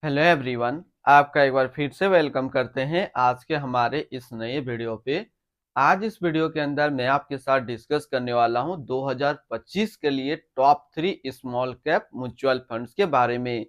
Hello everyone. आपका एक बार फिर से वेलकम करते हैं आज के हमारे इस नए वीडियो पे। आज इस वीडियो के अंदर मैं आपके साथ डिस्कस करने वाला हूं 2025 के लिए top 3 small cap mutual funds के बारे में।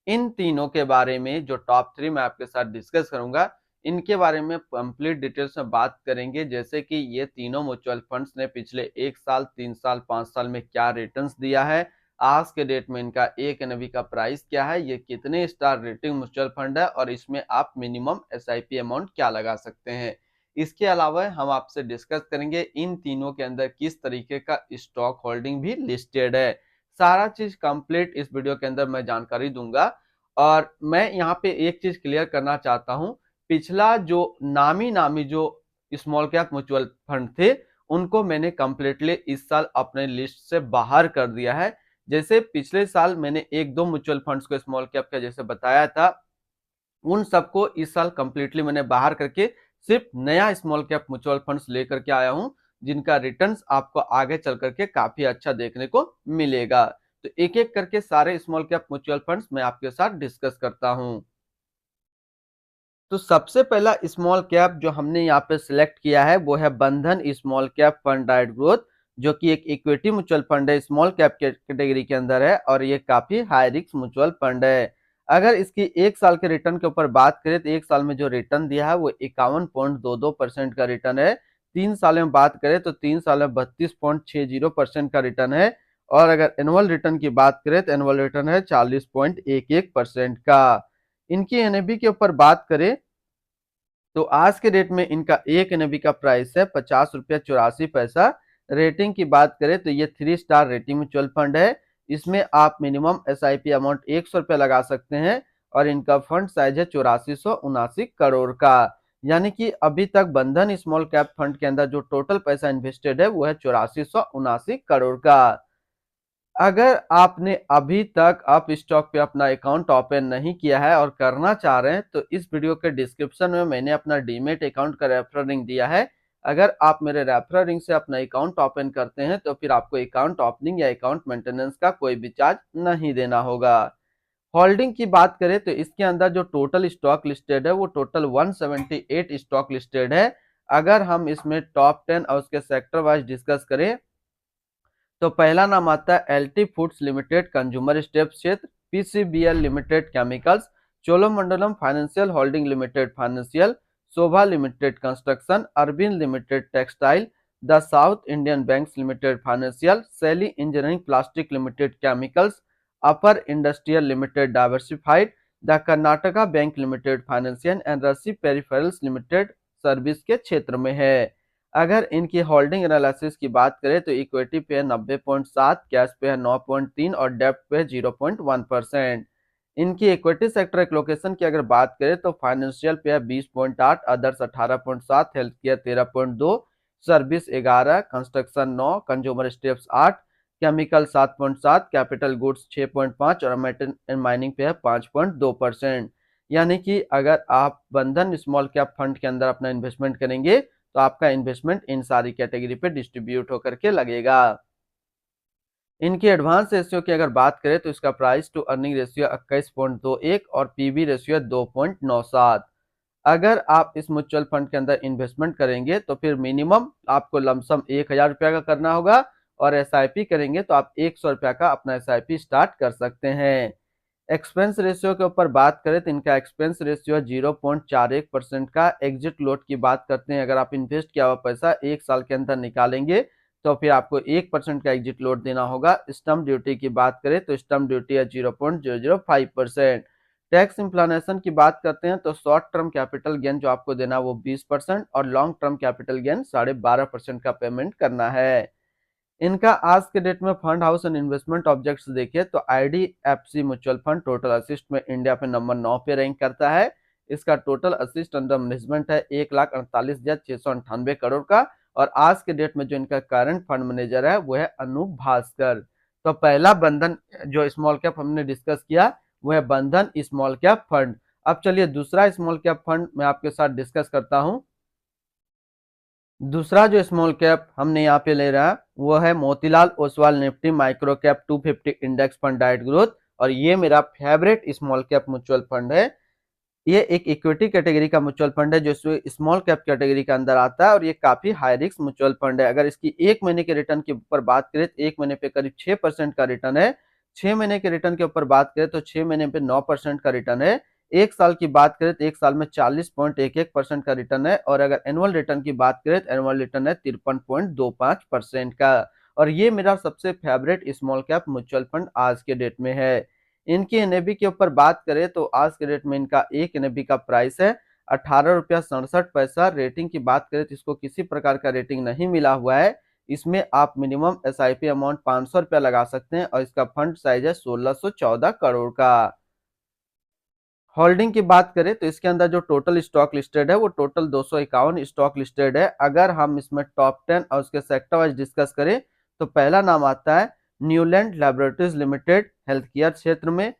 इन तीनों के बारे में जो टॉप 3 मैं आपके साथ डिस्कस करूंगा, इनके बारे में कंप्लीट डिटेल्स में बात करेंगे, जैसे कि ये तीनों म्यूचुअल फंड्स ने पिछले 1 साल, 3 साल, 5 साल में क्या रिटर्न्स दिया है, आज के डेट में इनका एक एनएवी का प्राइस क्या है, ये कितने स्टार रेटिंग म्यूचुअल फंड है और इसमें आप मिनिमम एसआईपी अमाउंट क्या लगा सकते हैं। इसके अलावा हम आपसे डिस्कस करेंगे इन तीनों के अंदर किस तरीके का स्टॉक होल्डिंग भी लिस्टेड है। सारा चीज कंप्लीट इस वीडियो के अंदर मैं जानकारी दूंगा। और मैं यहाँ पे एक चीज क्लियर करना चाहता हूँ, पिछला जो नामी नामी जो स्मॉल कैप म्यूचुअल फंड थे, उनको मैंने कंप्लीटली इस साल अपने लिस्ट से बाहर कर दिया है। जैसे पिछले साल मैंने एक दो म्यूचुअल फंड्स को स्मॉल कैप का जैसे बताया था, उन सबको इस साल कंप्लीटली मैंने बाहर करके सिर्फ नया स्मॉल कैप म्यूचुअल फंड्स लेकर के आया हूं, जिनका रिटर्न्स आपको आगे चल करके काफी अच्छा देखने को मिलेगा। तो एक एक करके सारे स्मॉल कैप म्यूचुअल फंड्स मैं आपके साथ डिस्कस करता हूं। तो सबसे पहला स्मॉल कैप जो हमने यहाँ पे सिलेक्ट किया है वो है बंधन small cap fund diet growth, जो कि एक इक्विटी म्यूचुअल फंड है, स्मॉल कैप कैटेगरी के अंदर है और ये काफी हाई रिस्क म्यूचुअल फंड है। अगर इसकी एक साल के रिटर्न के ऊपर बात करें तो एक साल में जो रिटर्न दिया है वो 51.22% का रिटर्न है। 3 साल में बात करें तो 3 साल में 32.60% का रिटर्न है। और अगर एनुअल रिटर्न की बात करें तो एनुअल रिटर्न है 40.11% का। इनकी एनएबी के ऊपर बात करें तो आज के डेट में इनका एक एनएबी का प्राइस है 50 रुपया 84 पैसा। रेटिंग की बात करें तो ये 3 स्टार रेटिंग म्यूचुअल फंड है। इसमें आप मिनिमम एसआईपी अमाउंट 100 रुपया लगा सकते हैं और इनका फंड साइज है 8479 करोड़ का। यानी कि अभी तक बंधन स्मॉल कैप फंड के अंदर जो टोटल पैसा इन्वेस्टेड है वो है 8479 करोड़ का। अगर आपने अभी तक अप स्टॉक पे अपना अकाउंट ओपन नहीं किया है और करना चाह रहे हैं तो इस वीडियो के डिस्क्रिप्शन में मैंने अपना डीमेट अकाउंट का रेफरल लिंक दिया है। अगर आप मेरे रेफरल लिंक से अपना अकाउंट ओपन करते हैं तो फिर आपको अकाउंट ओपनिंग या अकाउंट मेंटेनेंस का कोई भी चार्ज नहीं देना होगा। होल्डिंग की बात करें तो इसके अंदर जो टोटल स्टॉक लिस्टेड है वो टोटल 178 स्टॉक लिस्टेड है। अगर हम इसमें टॉप 10 और उसके सेक्टर वाइज डिस्कस करें तो पहला नाम आता है LT foods limited consumer staples क्षेत्र, PCBL limited chemicals, Cholamandalam financial holding limited financial, Sobha limited construction, Arvind limited textile, the South Indian banks limited financial, Shaily engineering plastic limited chemicals, Apar industrial limited diversified, the Karnataka bank limited financial and Rashi peripherals limited service के क्षेत्र में है। अगर इनकी holding analysis की बात करें तो इक्विटी पे है 90.7, कैश पे है 9.3 और डेब्ट पे है 0.1%। इनकी इक्विटी सेक्टर एलोकेशन की अगर बात करें तो फाइनेंशियल पे है 20.8, others 18.7, health care 13.2, service 11, construction 9, consumer steps 8, chemical 7.7, capital goods 6.5 और मेटल एंड माइनिंग पे है 5.2%। यानी कि अगर आप बंधन स्मॉल कैप फंड के अंदर अपना इन्वेस्टमेंट करेंगे तो आपका इन्वेस्टमेंट इन सारी कैटेगरी पे डिस्ट्रीब्यूट होकर के लगेगा। इनकी एडवांस रेशियो की अगर बात करें तो इसका प्राइस टू अर्निंग रेशियो 21.21 और पीबी रेशियो 2.97। अगर आप इस म्यूचुअल फंड के अंदर इन्वेस्टमेंट करेंगे तो फिर मिनिमम आपको लमसम 1000 रुपया का करना होगा और एसआईपी करेंगे तो आप 100 रुपया का अपना एसआईपी स्टार्ट कर सकते हैं। एक्सपेंस रेशियो के ऊपर बात करें तो इनका एक्सपेंस रेशियो 0.41% का। एग्जिट लोड की बात करते हैं, अगर आप इन्वेस्ट किया हुआ पैसा एक साल के अंदर निकालेंगे तो फिर आपको 1% का एग्जिट लोड देना होगा। स्टम्प ड्यूटी की बात करें तो स्टम्प ड्यूटी है 0.005%। टैक्स इम्प्लानेशन की बात करते हैं तो शॉर्ट टर्म कैपिटल गेन जो आपको देना है वो 20% और लॉन्ग टर्म कैपिटल गेन 12.5% का पेमेंट करना है। इनका आज के डेट में fund house and investment objects देखिए तो IDFC mutual fund total assist में इंडिया पे नंबर 9 पे रैंक करता है। इसका टोटल असिस्ट अंडर मैनेजमेंट है 1,48,698 करोड़ का। और आज के डेट में जो इनका करंट फंड मैनेजर है वो है अनूप भास्कर। तो पहला बंधन जो स्मॉल कैप हमने डिस्कस किया वो है बंधन स्मॉल कैप फंड। अब चलिए दूसरा स्मॉल कैप फंड मैं आपके साथ डिस्कस करता हूं। दूसरा जो स्मॉल कैप हमने यहाँ पे ले रहा है वो है Motilal Oswal Nifty micro cap 250 index fund diet growth और ये मेरा favourite small cap mutual fund है। ये एक इक्विटी कैटेगरी का म्यूचुअल फंड है जो स्मॉल कैप कैटेगरी के अंदर आता है और ये काफी हाई रिस्क म्यूचुअल फंड है। अगर इसकी एक महीने के रिटर्न के ऊपर बात करें तो एक महीने पे करीब 6% का रिटर्न है। 6 महीने के रिटर्न के ऊपर बात करें तो 6 महीने पे 9% का रिटर्न है। एक साल की बात करें तो एक साल में 40.11% का रिटर्न है और अगर एनुअल रिटर्न की बात करें तो एनुअल रिटर्न है 53.25% का। और ये मेरा सबसे favourite small cap mutual fund आज के डेट में है। इनकी एनएबी के ऊपर बात करें तो आज के डेट में इनका एक एनएबी का प्राइस है 18 रुपया 67 पैसा। रेटिंग की बात करें तो इसको किसी प्रकार का रेटिंग नहीं मिला हुआ है। इसमें आप मिनिमम एसआईपी अमाउंट 500 रुपया लगा सकते हैं और इसका फंड साइज है 1614 करोड़ का। होल्डिंग की बात करें तो इसके अंदर जो टोटल स्टॉक लिस्टेड है वो टोटल 251 स्टॉक लिस्टेड है। अगर हम इसमें टॉप 10 और उसके सेक्टर वाइज डिस्कस करें तो पहला नाम आता है Neuland laboratories limited health care क्षेत्र में,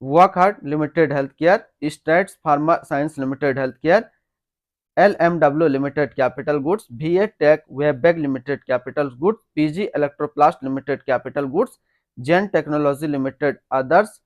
Wockhardt limited health care, Strides pharma science limited health care, LMW limited capital goods, VA tech Wabag limited capital goods, PG electroplast limited capital goods, Zen technologies limited others,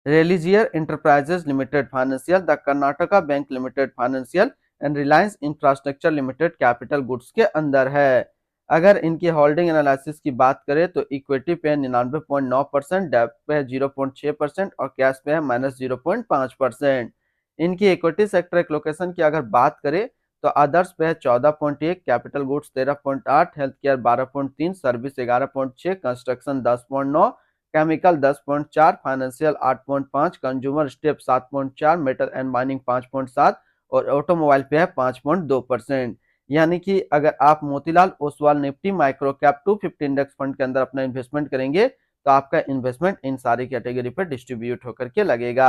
Religare enterprises limited financial, the Karnataka bank limited financial and Reliance infrastructure limited capital goods के अंदर है। अगर इनकी holding analysis की बात करें तो equity पे 99.9%, डेब्ट पे है 0.6% और कैश पे है -0.5%। इनकी इक्विटी सेक्टर एलोकेशन की अगर बात करें तो अदर्स पे है 14.1, capital goods 13.8, health care 12.3, service 11.6, construction 10.9, chemical 10.4, financial 8.5, consumer step 7.4, metal and mining 5.7 और ऑटोमोबाइल पे है 5.2%। यानी कि अगर आप Motilal Oswal Nifty micro cap 250 index fund के अंदर अपना इन्वेस्टमेंट करेंगे तो आपका इन्वेस्टमेंट इन सारी कैटेगरी पर डिस्ट्रीब्यूट होकर के लगेगा।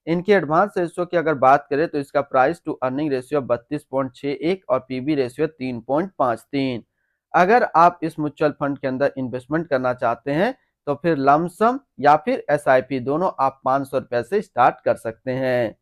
इनके एडवांस रेशियो की अगर बात करें तो इसका प्राइस टू अर्निंग रेशियो 32.61 और पीबी रेशियो 3.53। अगर आप इस म्यूचुअल फंड के अंदर इन्वेस्टमेंट करना चाहते हैं तो फिर लमसम या फिर एसआईपी दोनों आप 500 रुपए से स्टार्ट कर सकते हैं।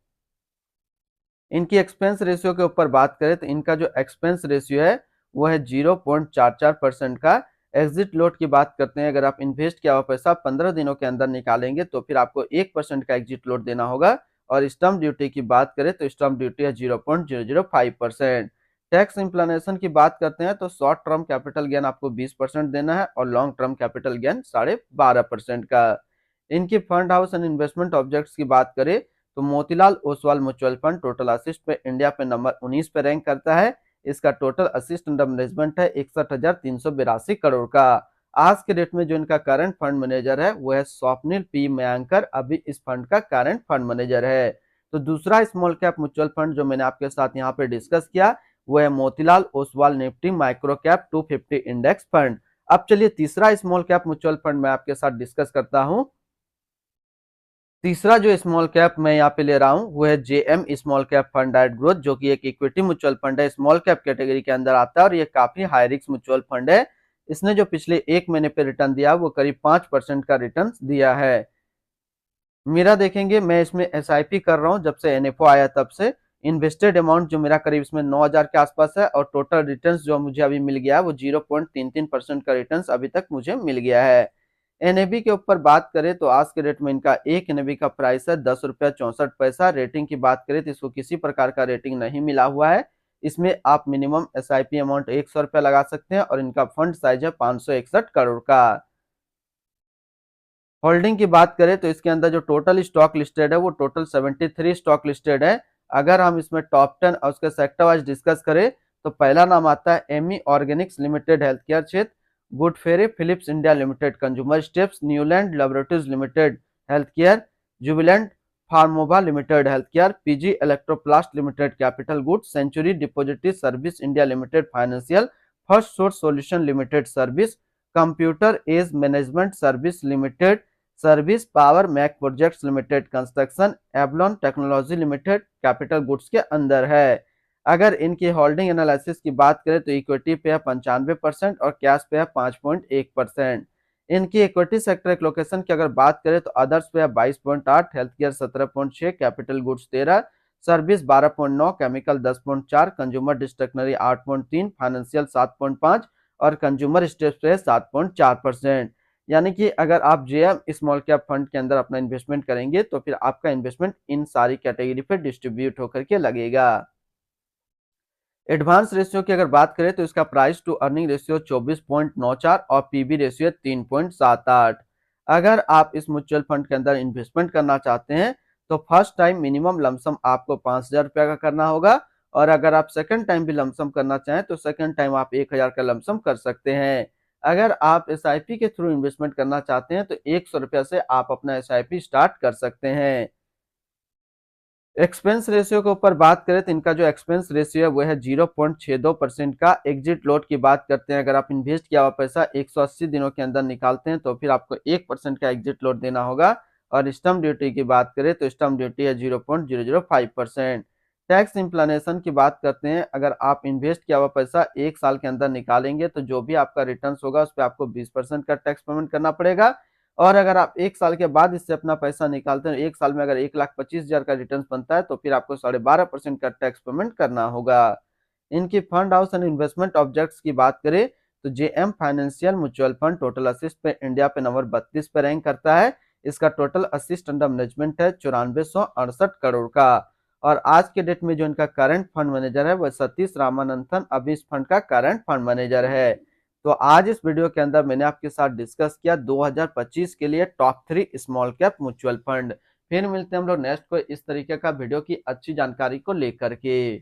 इनकी एक्सपेंस रेशियो के ऊपर बात करें तो इनका जो एक्सपेंस रेशियो है वो है 0.44% का। एग्जिट लोड की बात करते हैं, अगर आप इन्वेस्ट किया हुआ पैसा 15 दिनों के अंदर निकालेंगे तो फिर आपको 1% का एग्जिट लोड देना होगा। और स्टम्प ड्यूटी की बात करें तो स्टम्प ड्यूटी है 0.005%। टैक्स इंप्लानेशन की बात करते हैं तो शॉर्ट टर्म कैपिटल गेन आपको 20% देना है और लॉन्ग टर्म कैपिटल गेन 12.5% का। इनकी fund house and investment objects की बात करें तो Motilal Oswal mutual fund total assist पे इंडिया पे नंबर 19 पे रैंक करता है। इसका टोटल असिस्ट अंडर मैनेजमेंट है 61,382 करोड़ का। आज के डेट में जो इनका करंट फंड मैनेजर है वो है स्वप्निल पी मयांकर, अभी इस फंड का करंट फंड मैनेजर है। तो दूसरा स्मॉल कैप म्यूचुअल फंड जो मैंने आपके साथ यहाँ पे डिस्कस किया वो है Motilal Oswal Nifty micro cap 250 index fund. अब चलिए तीसरा स्मॉल कैप म्यूचुअल फंड मैं आपके साथ डिस्कस करता हूँ। तीसरा जो स्मॉल कैप मैं यहाँ पे ले रहा हूँ वो है JM small cap fund direct growth, जो कि एक इक्विटी म्यूचुअल फंड है, स्मॉल कैप कैटेगरी के अंदर आता है और ये काफी हाई रिस्क म्यूचुअल फंड है। इसने जो पिछले एक महीने पे रिटर्न दिया वो करीब 5% का रिटर्न दिया है। मेरा देखेंगे मैं इसमें एसआईपी कर रहा हूँ जब से एनएफओ आया तब से। इन्वेस्टेड अमाउंट जो मेरा करीब इसमें 9,000 के आसपास है और टोटल रिटर्न्स जो मुझे अभी मिल गया है वो 0.33% का रिटर्न्स अभी तक मुझे मिल गया है। एनएबी के ऊपर बात करें तो आज के डेट में इनका एक एनएबी का प्राइस है 10 रुपया 64 पैसा। रेटिंग की बात करें तो इसको किसी प्रकार का रेटिंग नहीं मिला हुआ है। इसमें आप मिनिमम एसआईपी अमाउंट 100 रुपया लगा सकते हैं और इनका फंड साइज है 561 करोड़ का। होल्डिंग की बात करें तो इसके अंदर जो टोटल स्टॉक लिस्टेड है वो टोटल 73 स्टॉक लिस्टेड है। अगर हम इसमें टॉप 10 और उसके सेक्टर वाइज डिस्कस करें तो पहला नाम आता है Ami organics limited health care क्षेत्र, Godfrey Phillips India limited consumer staples, Neuland laboratories limited health care, Jubilant Pharmova limited health care, PG Electroplast limited capital goods, century depository service India limited financial, first source solution limited service, computer age management service limited service, power mech projects limited construction, Avalon technology limited capital goods के अंदर है। अगर इनकी holding analysis की बात करें तो equity पे है 95% और कैश पे है 5.1%। इनकी इक्विटी सेक्टर एलोकेशन की अगर बात करें तो अदर्स पे है 22.8, health care 17.6, capital goods 13, service 12.9, chemical 10.4, consumer discretionary 8.3, financial 7.5 और कंज्यूमर स्टेप्स पे 7.4%। यानी कि अगर आप जेएम स्मॉल कैप फंड के अंदर अपना इन्वेस्टमेंट करेंगे तो फिर आपका इन्वेस्टमेंट इन सारी कैटेगरी पे डिस्ट्रीब्यूट होकर के लगेगा। एडवांस रेशियो की अगर बात करें तो इसका प्राइस टू अर्निंग रेशियो 24.94 और पीबी रेशियो 3.78। अगर आप इस म्यूचुअल फंड के अंदर इन्वेस्टमेंट करना चाहते हैं तो फर्स्ट टाइम मिनिमम लमसम आपको 5,000 रुपया का करना होगा, और अगर आप सेकंड टाइम भी लमसम करना चाहें तो सेकंड टाइम आप 1,000 का लमसम कर सकते हैं। अगर आप एसआईपी के थ्रू इन्वेस्टमेंट करना चाहते हैं तो 100 रुपया से आप अपना एसआईपी स्टार्ट कर सकते हैं। एक्सपेंस रेशियो के ऊपर बात करें तो इनका जो एक्सपेंस रेशियो है वो है 0.62% का। एग्जिट लोड की बात करते हैं, अगर आप इन्वेस्ट किया हुआ पैसा 180 दिनों के अंदर निकालते हैं तो फिर आपको 1% का एग्जिट लोड देना होगा। और स्टम्प ड्यूटी की बात करें तो स्टम्प ड्यूटी है 0.005%। टैक्स इंप्लानेशन की बात करते हैं, अगर आप इन्वेस्ट किया हुआ पैसा 1 साल के अंदर निकालेंगे तो जो भी आपका रिटर्न होगा उस पर आपको 20% का टैक्स पेमेंट करना पड़ेगा। और अगर आप 1 साल के बाद इससे अपना पैसा निकालते हैं, 1 साल में अगर 1,25,000 का रिटर्न बनता है तो फिर आपको 12.5% का टैक्स पेमेंट करना होगा। इनकी fund house and investment objects की बात करें तो JM financial mutual fund total assist पे इंडिया पे नंबर 32 पे रैंक करता है। इसका टोटल असिस्ट अंडर मैनेजमेंट है 9468 करोड़ का। और आज के डेट में जो इनका करंट फंड मैनेजर है वह सतीश रामानंथन अभी इस फंड का करंट फंड मैनेजर है। तो आज इस वीडियो के अंदर मैंने आपके साथ डिस्कस किया 2025 के लिए top 3 small cap mutual fund. फिर मिलते हैं हम लोग नेक्स्ट को इस तरीके का वीडियो की अच्छी जानकारी को लेकर के।